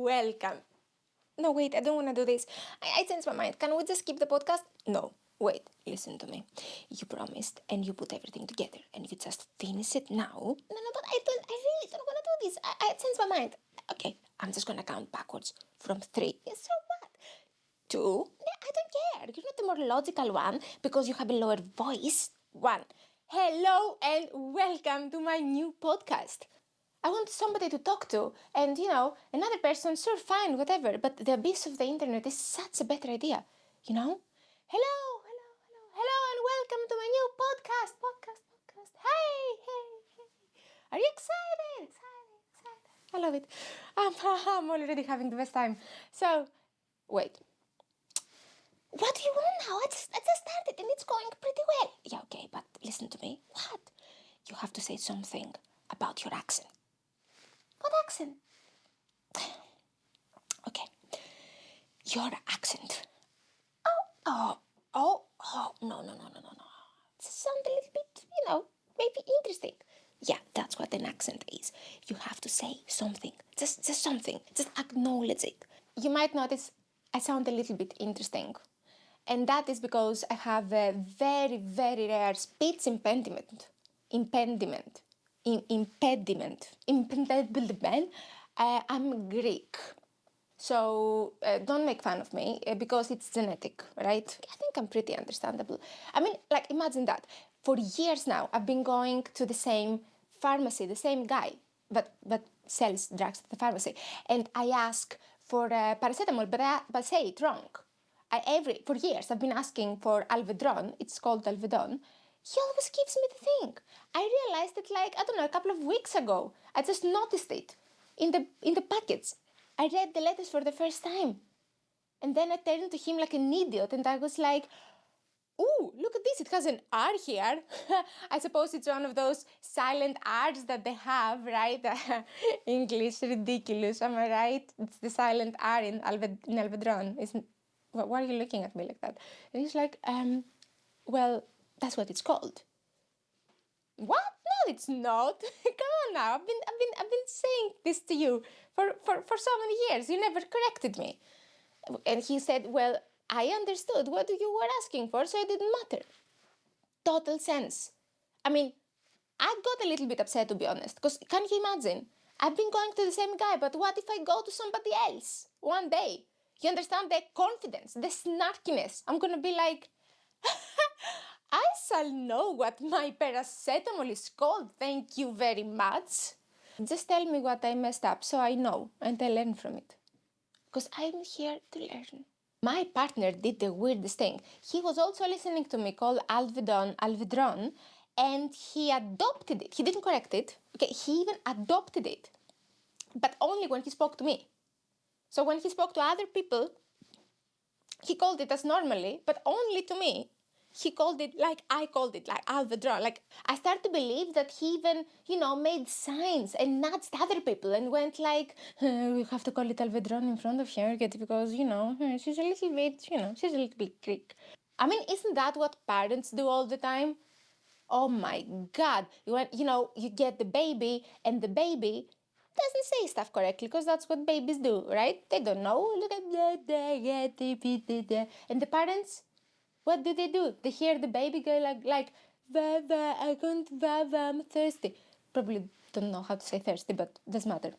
welcome. No, wait, I don't want to do this. I changed my mind. Can we just skip the podcast? No, wait, listen to me. You promised and you put everything together and you just finish it now. No, but I really don't want to do this. I changed my mind. Okay, I'm just going to count backwards from 3. So what? 2? No, I don't care. You're not the more logical one because you have a lower voice. 1. Hello and welcome to my new podcast. I want somebody to talk to, and another person, sure, fine, whatever, but the abyss of the internet is such a better idea, Hello, and welcome to my new podcast. Hey. Are you excited? I love it. I'm already having the best time. So, wait. What do you want now? I just started and it's going pretty well. Yeah, okay, but listen to me. What? You have to say something about your accent. What accent? Okay. Your accent. Oh, no. It sounds a little bit, maybe interesting. Yeah, that's what an accent is. You have to say something. Just something. Just acknowledge it. You might notice I sound a little bit interesting. And that is because I have a very, very rare speech impediment. I'm Greek. So don't make fun of me because it's genetic, right? I think I'm pretty understandable. I mean, imagine that. For years now, I've been going to the same pharmacy, the same guy, but sells drugs at the pharmacy. And I ask for paracetamol, but say it wrong. For years, I've been asking for Alvedon. It's called Alvedon. He always gives me the thing. I realized it a couple of weeks ago. I just noticed it in the packets. I read the letters for the first time. And then I turned to him like an idiot and I was like, ooh, look at this, it has an R here. I suppose it's one of those silent R's that they have, right? English, ridiculous, am I right? It's the silent R in Alvedron. Why are you looking at me like that? And he's like, well, that's what it's called. What? No, it's not. Come on now. I've been saying this to you for so many years. You never corrected me. And he said, well, I understood what you were asking for, so it didn't matter. Total sense. I mean, I got a little bit upset, to be honest, because can you imagine? I've been going to the same guy, but what if I go to somebody else one day? You understand the confidence, the snarkiness? I'm gonna be like, I shall know what my paracetamol is called, thank you very much. Just tell me what I messed up so I know and I learn from it. Because I'm here to learn. My partner did the weirdest thing. He was also listening to me call Alvedron, and he adopted it. He didn't correct it. Okay, he even adopted it. But only when he spoke to me. So when he spoke to other people, he called it as normally, but only to me. He called it like I called it, like Alvedron. Like I started to believe that he even, made signs and nudged other people and went like, we have to call it Alvedron in front of her because, she's a little bit Greek. I mean, isn't that what parents do all the time? Oh my God. You get the baby and the baby doesn't say stuff correctly because that's what babies do, right? They don't know. Look at that. And the parents, what do? They hear the baby go like Vava, I can't Vava, I'm thirsty. Probably don't know how to say thirsty, but doesn't matter.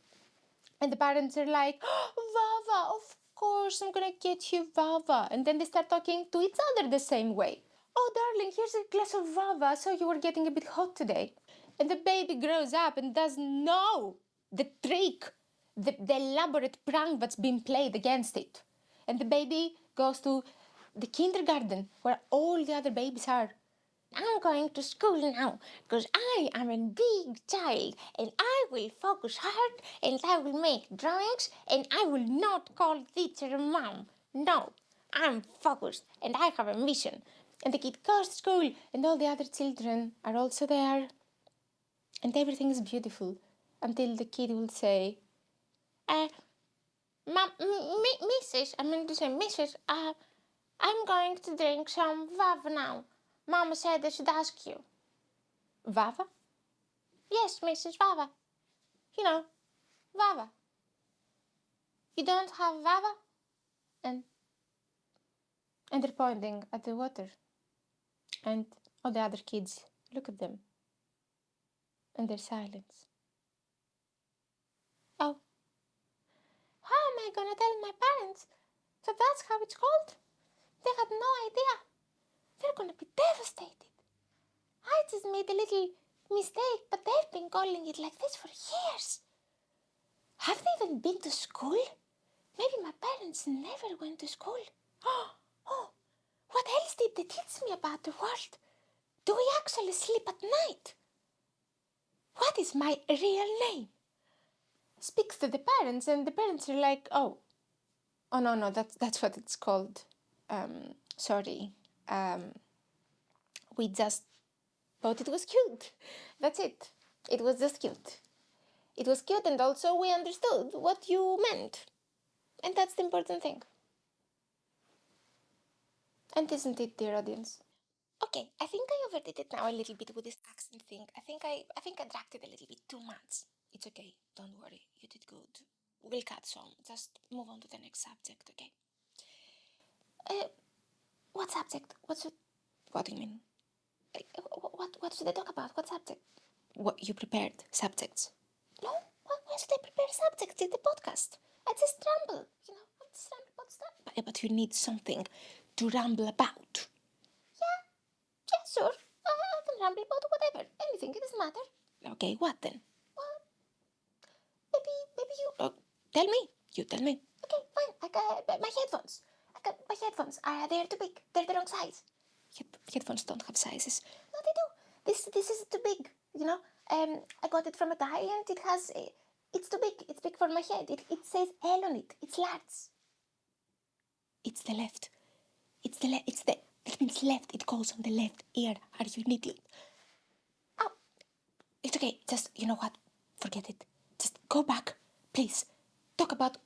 And the parents are like, oh, Vava, of course, I'm gonna get you Vava. And then they start talking to each other the same way. Oh, darling, here's a glass of Vava, so you were getting a bit hot today. And the baby grows up and doesn't know the trick, the elaborate prank that's been played against it. And the baby goes to the kindergarten where all the other babies are. I'm going to school now because I am a big child and I will focus hard and I will make drawings and I will not call teacher mom. No, I'm focused and I have a mission. And the kid goes to school and all the other children are also there. And everything is beautiful until the kid will say, Mrs. I'm going to drink some Vava now. Mama said I should ask you. Vava? Yes, Mrs. Vava. Vava. You don't have Vava? And they're pointing at the water. And all the other kids look at them. And there's silence. Oh, how am I gonna tell my parents that that's how it's called? They had no idea. They're gonna be devastated. I just made a little mistake, but they've been calling it like this for years. Have they even been to school? Maybe my parents never went to school. Oh, what else did they teach me about the world? Do we actually sleep at night? What is my real name? Speaks to the parents, and the parents are like, oh no, that's what it's called. Sorry. We just thought it was cute. That's it. It was just cute. It was cute, and also we understood what you meant. And that's the important thing. And isn't it, dear audience? Okay, I think I overdid it now a little bit with this accent thing. I think I dragged it a little bit too much. It's okay. Don't worry. You did good. We'll cut some. Just move on to the next subject, okay? What subject? What do you mean? What should I talk about? What subject? What you prepared subjects? No. Why should I prepare subjects in the podcast? I just ramble. I just ramble about stuff. But you need something to ramble about. Yeah, sure. I can ramble about whatever. Anything. It doesn't matter. Okay, what then? Well, maybe you. Tell me. You tell me. Okay, fine. I got my headphones. My headphones. They're too big. They're the wrong size. Headphones don't have sizes. No, they do. This is too big. I got it from a guy, and it has. It's too big. It's big for my head. It says L on it. It's large. It's the left. It's the left. That means left. It goes on the left ear. Are you an idiot? Oh, it's okay. Just, you know what? Forget it. Just go back, please. Talk about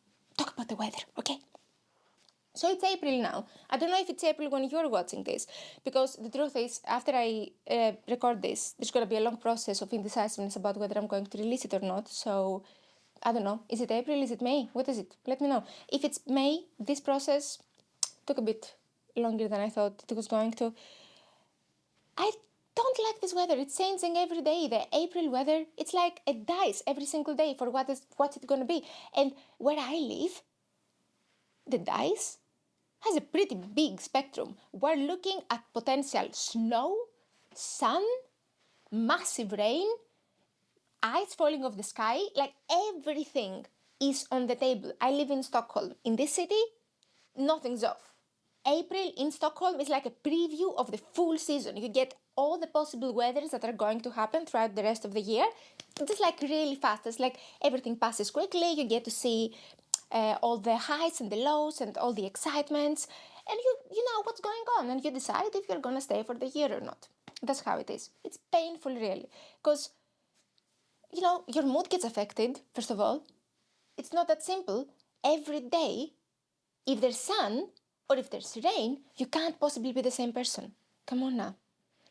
the weather, okay? So it's April now. I don't know if it's April when you're watching this, because the truth is, after I record this, there's going to be a long process of indecisiveness about whether I'm going to release it or not. So I don't know. Is it April? Is it May? What is it? Let me know. If it's May, this process took a bit longer than I thought it was going to. I don't like this weather. It's changing every day. The April weather, it's like a dice every single day for what's it going to be. And where I live, the dice has a pretty big spectrum. We're looking at potential snow, sun, massive rain, ice falling off the sky, like everything is on the table. I live in Stockholm. In this city, nothing's off. April in Stockholm is like a preview of the full season. You get all the possible weathers that are going to happen throughout the rest of the year. Just like really fast. It's like everything passes quickly. You get to see all the highs and the lows and all the excitements. And you know what's going on, and you decide if you're gonna stay for the year or not. That's how it is. It's painful, really. Because, your mood gets affected, first of all. It's not that simple. Every day, if there's sun or if there's rain, you can't possibly be the same person. Come on now.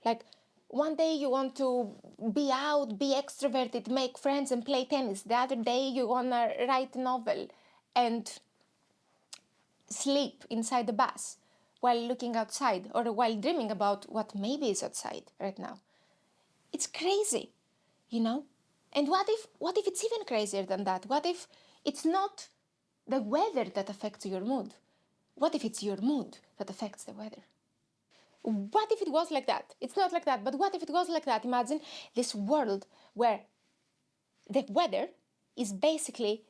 Like, one day you want to be out, be extroverted, make friends and play tennis. The other day you want to write a novel and sleep inside the bus while looking outside or while dreaming about what maybe is outside right now. It's crazy, you know? And what if it's even crazier than that? What if it's not the weather that affects your mood? What if it's your mood that affects the weather? What if it was like that? It's not like that, but what if it was like that? Imagine this world where the weather is basically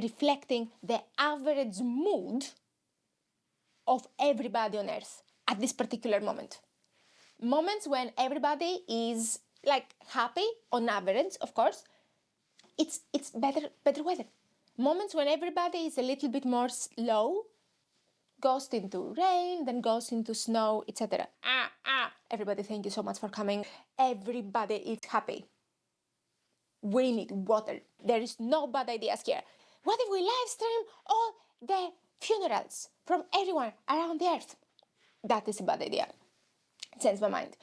reflecting the average mood of everybody on Earth at this particular moment. Moments when everybody is like happy on average, of course, it's better weather. Moments when everybody is a little bit more slow, goes into rain, then goes into snow, etc. Everybody, thank you so much for coming. Everybody is happy. We need water. There is no bad ideas here. What if we live stream all the funerals from everyone around the earth? That is a bad idea. Change my mind.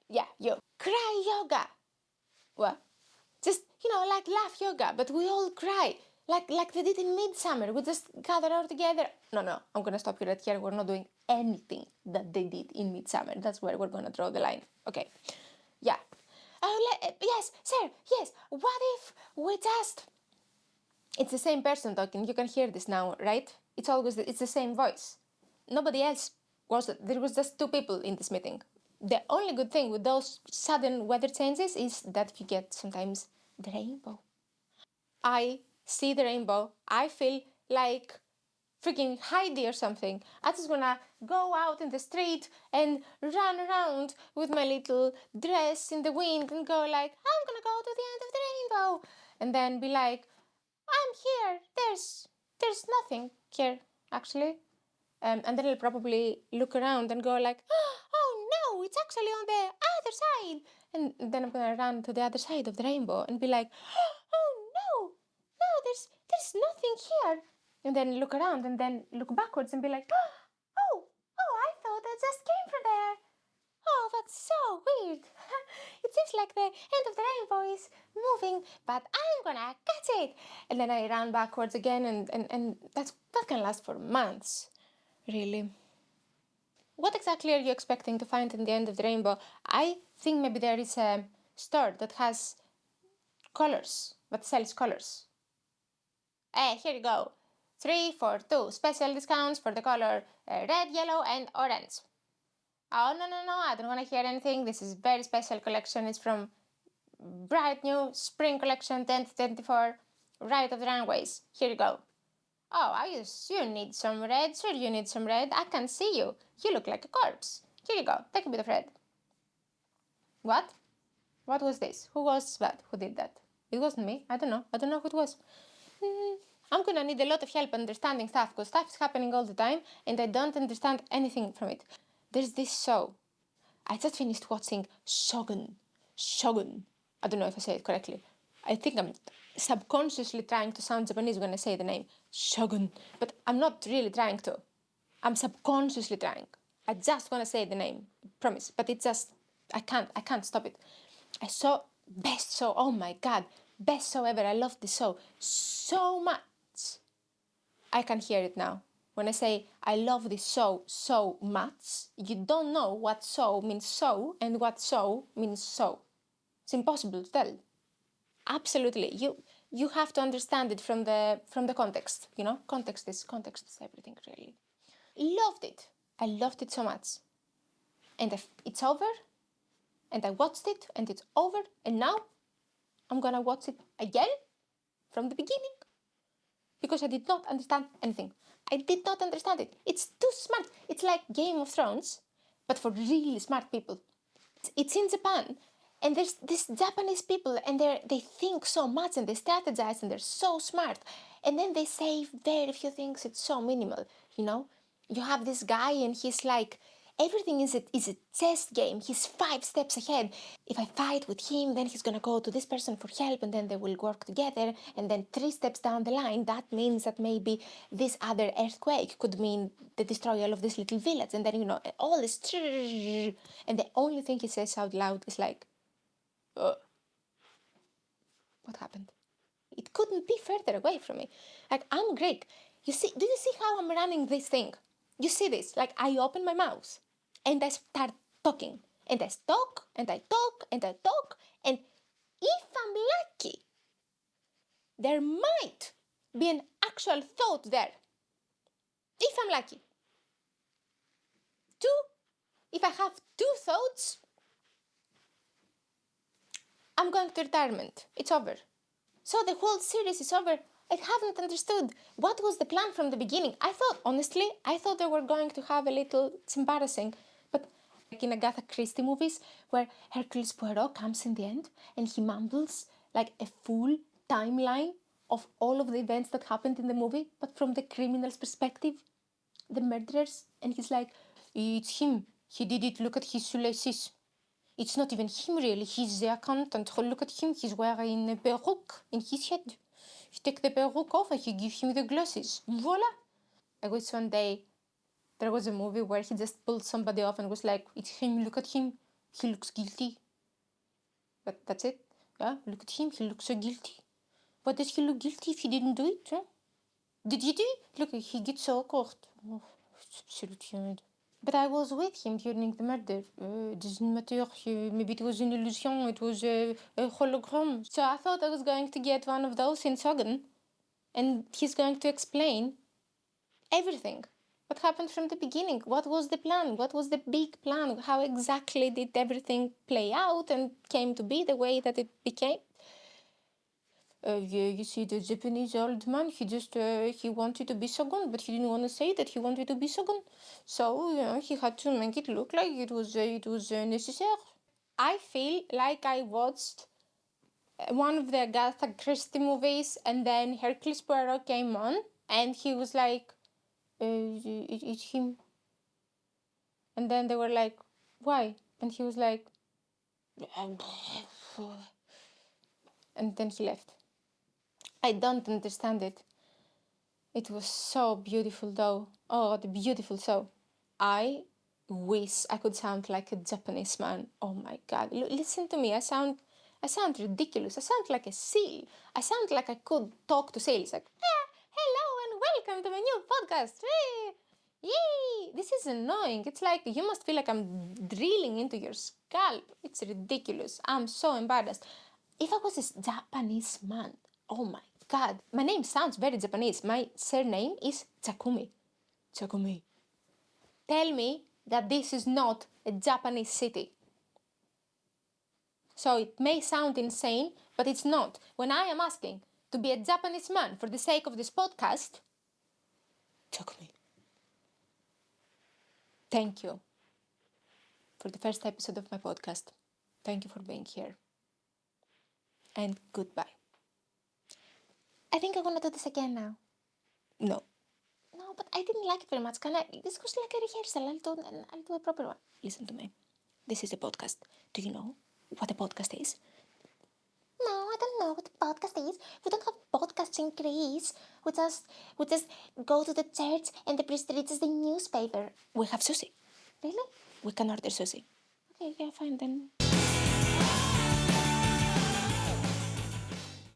Yeah, you. Cry yoga. Well, just, like laugh yoga, but we all cry. Like they did in Midsummer. We just gather all together. No, I'm gonna stop you right here. We're not doing anything that they did in Midsummer. That's where we're gonna draw the line. Okay. Yeah. Oh, yes, sir, yes. What if we just... It's the same person talking. You can hear this now, right? It's the same voice. Nobody else was... There was just two people in this meeting. The only good thing with those sudden weather changes is that you get sometimes the rainbow. I see the rainbow. I feel like freaking Heidi or something. I just wanna go out in the street and run around with my little dress in the wind and go like, I'm gonna go to the end of the rainbow, and then be like, I'm here. There's nothing here actually. And then I'll probably look around and go like, oh no, it's actually on the other side. And then I'm gonna run to the other side of the rainbow and be like, oh no, no, there's nothing here. And then look around and then look backwards and be like, oh, I thought I just came from there. Oh, that's so weird. It seems like the end of the rainbow is moving, but I'm gonna catch it. And then I ran backwards again, and that can last for months, really. What exactly are you expecting to find in the end of the rainbow? I think maybe there is a store that has colors, that sells colors. Hey, here you go. 3 for 2. Special discounts for the color red, yellow, and orange. Oh, no, I don't want to hear anything. This is very special collection. It's from bright new spring collection 2024. Right of the runways. Here you go. Oh, you need some red. Sure, you need some red. I can see you. You look like a corpse. Here you go. Take a bit of red. What? What was this? Who was that? Who did that? It wasn't me. I don't know. I don't know who it was. I'm gonna need a lot of help understanding stuff because stuff is happening all the time and I don't understand anything from it. There's this show. I just finished watching Shogun. Shogun. I don't know if I say it correctly. I think I'm subconsciously trying to sound Japanese when I say the name. Shogun. But I'm not really trying to. I'm subconsciously trying. I just want to say the name. Promise. But it's just... I can't stop it. I saw best show. Oh my god. Best show ever. I love this show so much. I can hear it now. When I say I love this show so much, you don't know what so means so and what so means so. It's impossible to tell. Absolutely. You have to understand it from the context, you know? Context is everything, really. Loved it. I loved it so much. And it's over, and I watched it, and it's over, and now I'm gonna watch it again from the beginning because I did not understand anything. I did not understand it. It's too smart. It's like Game of Thrones, but for really smart people. It's in Japan, and there's these Japanese people, and they think so much, and they strategize, and they're so smart. And then they say very few things. It's so minimal, you know. You have this guy, and he's like, everything is a chess game. He's 5 steps ahead. If I fight with him, then he's gonna go to this person for help, and then they will work together. And then 3 steps down the line, that means that maybe this other earthquake could mean the destroyal of this little village. And then, you know, all this... And the only thing he says out loud is like, what happened? It couldn't be further away from me. Like, I'm Greek. You see, do you see how I'm running this thing? You see this? Like, I open my mouth and I start talking. And I talk and I talk and I talk. And if I'm lucky, there might be an actual thought there. If I'm lucky. If I have 2 thoughts, I'm going to retirement. It's over. So the whole series is over. I haven't understood what was the plan from the beginning. Honestly, I thought they were going to have a little... It's embarrassing, but like in Agatha Christie movies where Hercule Poirot comes in the end and he mumbles like a full timeline of all of the events that happened in the movie, but from the criminal's perspective, the murderers, and he's like, it's him. He did it. Look at his shoelaces. It's not even him really, he's the accountant. Look at him, he's wearing a peruke in his head. You take the peruke off and you give him the glasses. Voila! I wish one day there was a movie where he just pulled somebody off and was like, it's him, look at him, he looks guilty. But that's it. Yeah, look at him, he looks so guilty. But does he look guilty if he didn't do it? Huh? Did you do it? Look, he gets so awkward. Oh, it's absolutely. But I was with him during the murder. It doesn't matter. Maybe it was an illusion. It was a hologram. So I thought I was going to get one of those in Sogan. And he's going to explain everything. What happened from the beginning? What was the plan? What was the big plan? How exactly did everything play out and came to be the way that it became? Yeah, you see, the Japanese old man, he wanted to be Shogun, but he didn't want to say that he wanted to be Shogun. So, he had to make it look like it was necessary. I feel like I watched one of the Agatha Christie movies, and then Hercules Poirot came on, and he was like, it's him. And then they were like, why? And he was like, and then he left. I don't understand it. It was so beautiful though. Oh, the beautiful so. I wish I could sound like a Japanese man. Oh my god. Listen to me. I sound ridiculous. I sound like a seal. I sound like I could talk to seals. Like, hello and welcome to my new podcast. Yay! This is annoying. It's like you must feel like I'm drilling into your scalp. It's ridiculous. I'm so embarrassed. If I was a Japanese man, oh my god, my name sounds very Japanese. My surname is Takumi. Takumi. Tell me that this is not a Japanese city. So it may sound insane, but it's not. When I am asking to be a Japanese man for the sake of this podcast, Takumi. Thank you for the first episode of my podcast. Thank you for being here. And goodbye. I think I'm gonna do this again now. No. No, but I didn't like it very much. Can I? This was like a rehearsal. I'll do a proper one. Listen to me. This is a podcast. Do you know what a podcast is? No, I don't know what a podcast is. We don't have podcasts in Greece. We just go to the church and the priest reads us the newspaper. We have sushi. Really? We can order sushi. Okay, yeah, fine then.